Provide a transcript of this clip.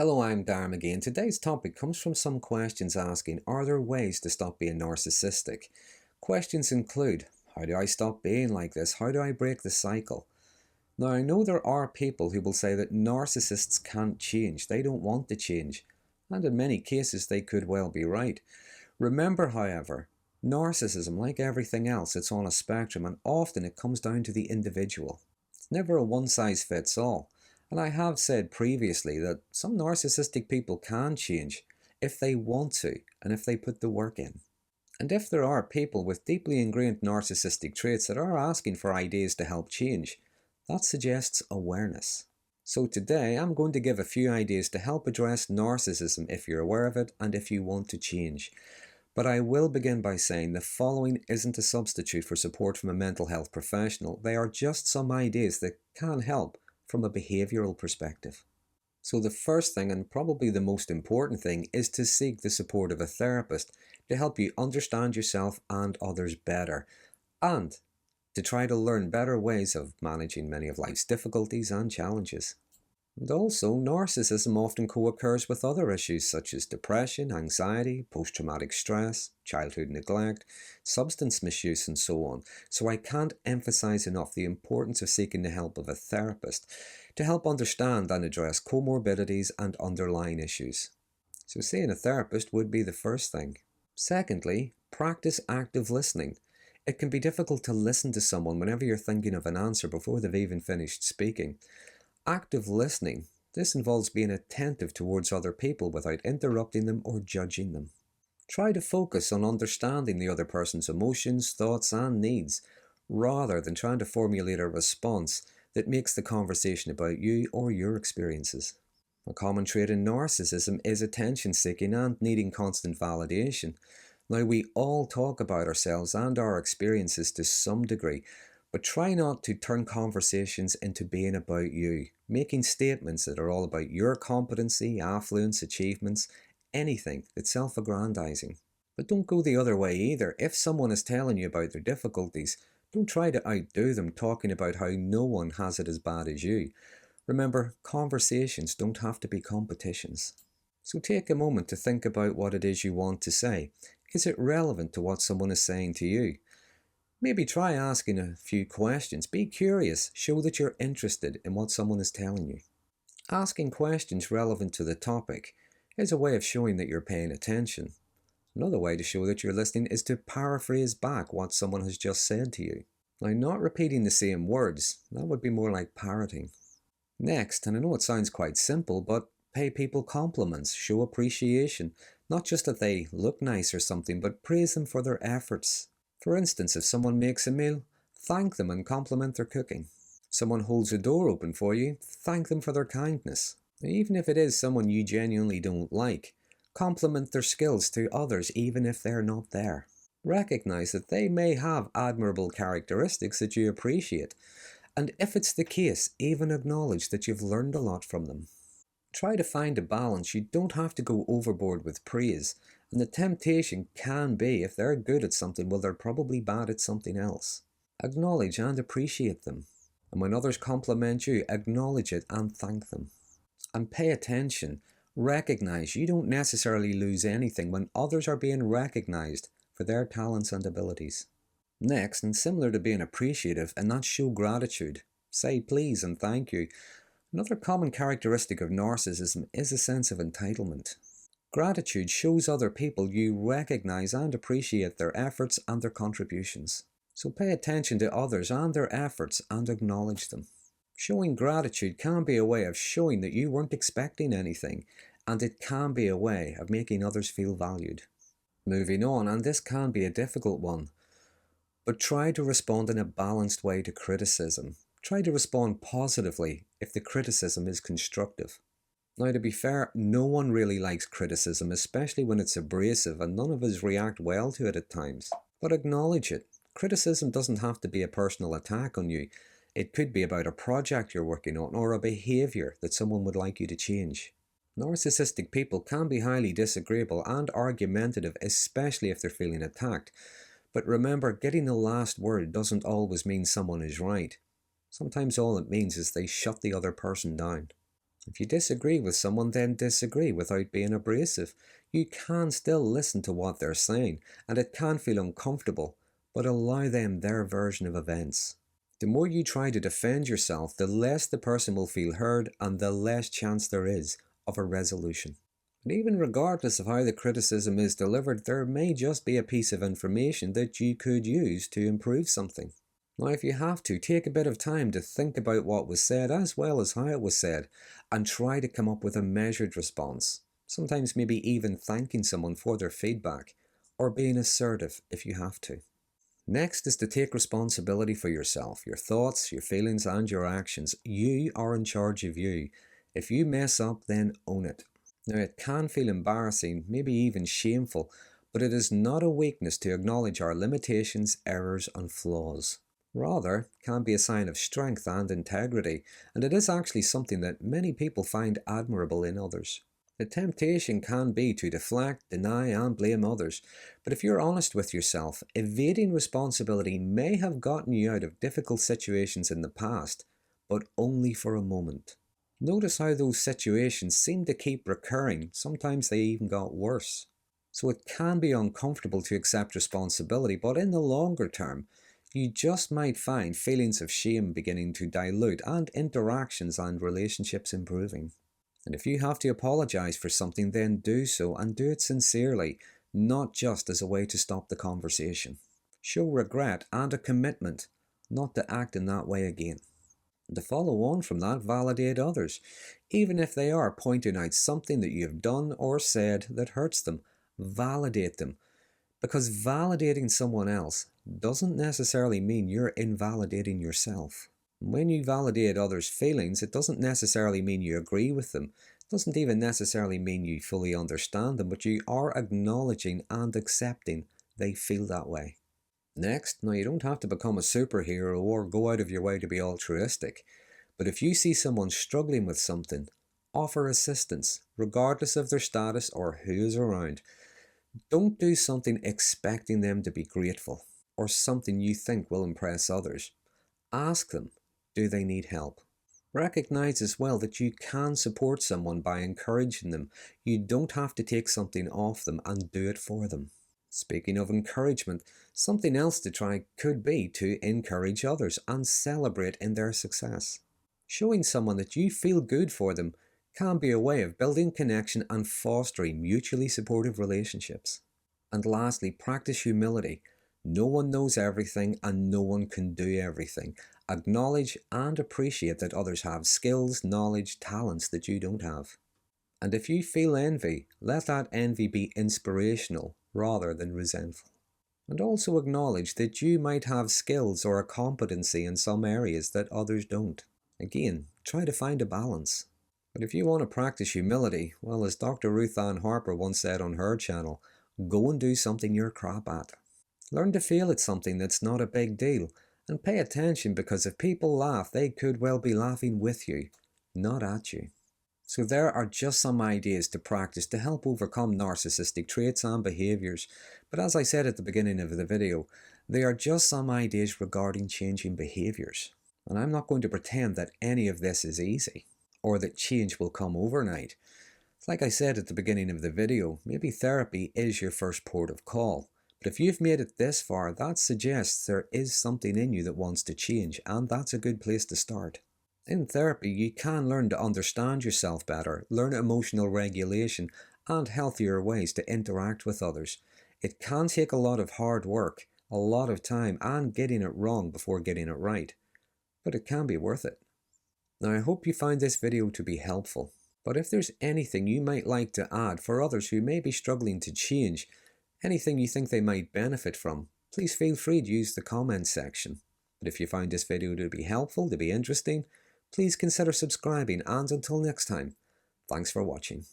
Hello, I'm Darren Magee, and today's topic comes from some questions asking, are there ways to stop being narcissistic? Questions include, how do I stop being like this? How do I break the cycle? Now, I know there are people who will say that narcissists can't change, they don't want to change, and in many cases they could well be right. Remember, however, narcissism, like everything else, it's on a spectrum, and often it comes down to the individual. It's never a one-size-fits-all. And I have said previously that some narcissistic people can change if they want to and if they put the work in. And if there are people with deeply ingrained narcissistic traits that are asking for ideas to help change, that suggests awareness. So today I'm going to give a few ideas to help address narcissism if you're aware of it and if you want to change. But I will begin by saying the following isn't a substitute for support from a mental health professional. They are just some ideas that can help from a behavioural perspective. So the first thing, and probably the most important thing, is to seek the support of a therapist to help you understand yourself and others better, and to try to learn better ways of managing many of life's difficulties and challenges. And also, narcissism often co-occurs with other issues such as depression, anxiety, post-traumatic stress, childhood neglect, substance misuse, and so on. So I can't emphasize enough the importance of seeking the help of a therapist to help understand and address comorbidities and underlying issues. So seeing a therapist would be the first thing. Secondly, practice active listening. It can be difficult to listen to someone whenever you're thinking of an answer before they've even finished speaking. Active listening. This involves being attentive towards other people without interrupting them or judging them. Try to focus on understanding the other person's emotions, thoughts, and needs, rather than trying to formulate a response that makes the conversation about you or your experiences. A common trait in narcissism is attention-seeking and needing constant validation. Now, we all talk about ourselves and our experiences to some degree, but try not to turn conversations into being about you, making statements that are all about your competency, affluence, achievements, anything that's self-aggrandizing. But don't go the other way either. If someone is telling you about their difficulties, don't try to outdo them talking about how no one has it as bad as you. Remember, conversations don't have to be competitions. So take a moment to think about what it is you want to say. Is it relevant to what someone is saying to you? Maybe try asking a few questions. Be curious. Show that you're interested in what someone is telling you. Asking questions relevant to the topic is a way of showing that you're paying attention. Another way to show that you're listening is to paraphrase back what someone has just said to you. Now, not repeating the same words, that would be more like parroting. Next, and I know it sounds quite simple, but pay people compliments, show appreciation. Not just that they look nice or something, but praise them for their efforts. For instance, if someone makes a meal, thank them and compliment their cooking. Someone holds a door open for you, thank them for their kindness. Even if it is someone you genuinely don't like, compliment their skills to others even if they're not there. Recognize that they may have admirable characteristics that you appreciate, and if it's the case, even acknowledge that you've learned a lot from them. Try to find a balance. You don't have to go overboard with praise. And the temptation can be, if they're good at something, well, they're probably bad at something else. Acknowledge and appreciate them. And when others compliment you, acknowledge it and thank them. And pay attention. Recognize you don't necessarily lose anything when others are being recognized for their talents and abilities. Next, and similar to being appreciative, and not show gratitude. Say please and thank you. Another common characteristic of narcissism is a sense of entitlement. Gratitude shows other people you recognize and appreciate their efforts and their contributions. So pay attention to others and their efforts and acknowledge them. Showing gratitude can be a way of showing that you weren't expecting anything, and it can be a way of making others feel valued. Moving on, and this can be a difficult one, but try to respond in a balanced way to criticism. Try to respond positively if the criticism is constructive. Now, to be fair, no one really likes criticism, especially when it's abrasive, and none of us react well to it at times. But acknowledge it. Criticism doesn't have to be a personal attack on you. It could be about a project you're working on or a behaviour that someone would like you to change. Narcissistic people can be highly disagreeable and argumentative, especially if they're feeling attacked. But remember, getting the last word doesn't always mean someone is right. Sometimes all it means is they shut the other person down. If you disagree with someone, then disagree without being abrasive. You can still listen to what they're saying, and it can feel uncomfortable, but allow them their version of events. The more you try to defend yourself, the less the person will feel heard and the less chance there is of a resolution. And even regardless of how the criticism is delivered, there may just be a piece of information that you could use to improve something. Now, if you have to, take a bit of time to think about what was said as well as how it was said, and try to come up with a measured response. Sometimes maybe even thanking someone for their feedback, or being assertive if you have to. Next is to take responsibility for yourself, your thoughts, your feelings, and your actions. You are in charge of you. If you mess up, then own it. Now, it can feel embarrassing, maybe even shameful, but it is not a weakness to acknowledge our limitations, errors, and flaws. Rather, it can be a sign of strength and integrity, and it is actually something that many people find admirable in others. The temptation can be to deflect, deny, and blame others, but if you're honest with yourself, evading responsibility may have gotten you out of difficult situations in the past, but only for a moment. Notice how those situations seem to keep recurring, sometimes they even got worse. So it can be uncomfortable to accept responsibility, but in the longer term, you just might find feelings of shame beginning to dilute and interactions and relationships improving. And if you have to apologize for something, then do so, and do it sincerely, not just as a way to stop the conversation. Show regret and a commitment not to act in that way again. And to follow on from that, validate others, even if they are pointing out something that you have done or said that hurts them. Validate them, because validating someone else doesn't necessarily mean you're invalidating yourself. When you validate others' feelings, it doesn't necessarily mean you agree with them. It doesn't even necessarily mean you fully understand them, but you are acknowledging and accepting they feel that way. Next, now you don't have to become a superhero or go out of your way to be altruistic, but if you see someone struggling with something, offer assistance, regardless of their status or who is around. Don't do something expecting them to be grateful, or something you think will impress others. Ask them, do they need help? Recognize as well that you can support someone by encouraging them. You don't have to take something off them and do it for them. Speaking of encouragement, something else to try could be to encourage others and celebrate in their success. Showing someone that you feel good for them can be a way of building connection and fostering mutually supportive relationships. And lastly, practice humility. No one knows everything and no one can do everything. Acknowledge and appreciate that others have skills, knowledge, talents that you don't have. And if you feel envy, let that envy be inspirational rather than resentful. And also acknowledge that you might have skills or a competency in some areas that others don't. Again, try to find a balance. But if you want to practice humility, well, as Dr. Ruth Ann Harper once said on her channel, go and do something you're crap at. Learn to feel it's something that's not a big deal, and pay attention, because if people laugh, they could well be laughing with you, not at you. So there are just some ideas to practice to help overcome narcissistic traits and behaviours. But as I said at the beginning of the video, they are just some ideas regarding changing behaviours. And I'm not going to pretend that any of this is easy, or that change will come overnight. Like I said at the beginning of the video, maybe therapy is your first port of call. But if you've made it this far, that suggests there is something in you that wants to change, and that's a good place to start. In therapy, you can learn to understand yourself better, learn emotional regulation, and healthier ways to interact with others. It can take a lot of hard work, a lot of time, and getting it wrong before getting it right. But it can be worth it. Now, I hope you find this video to be helpful. But if there's anything you might like to add for others who may be struggling to change, anything you think they might benefit from, please feel free to use the comments section. But if you find this video to be helpful, to be interesting, please consider subscribing, and until next time, thanks for watching.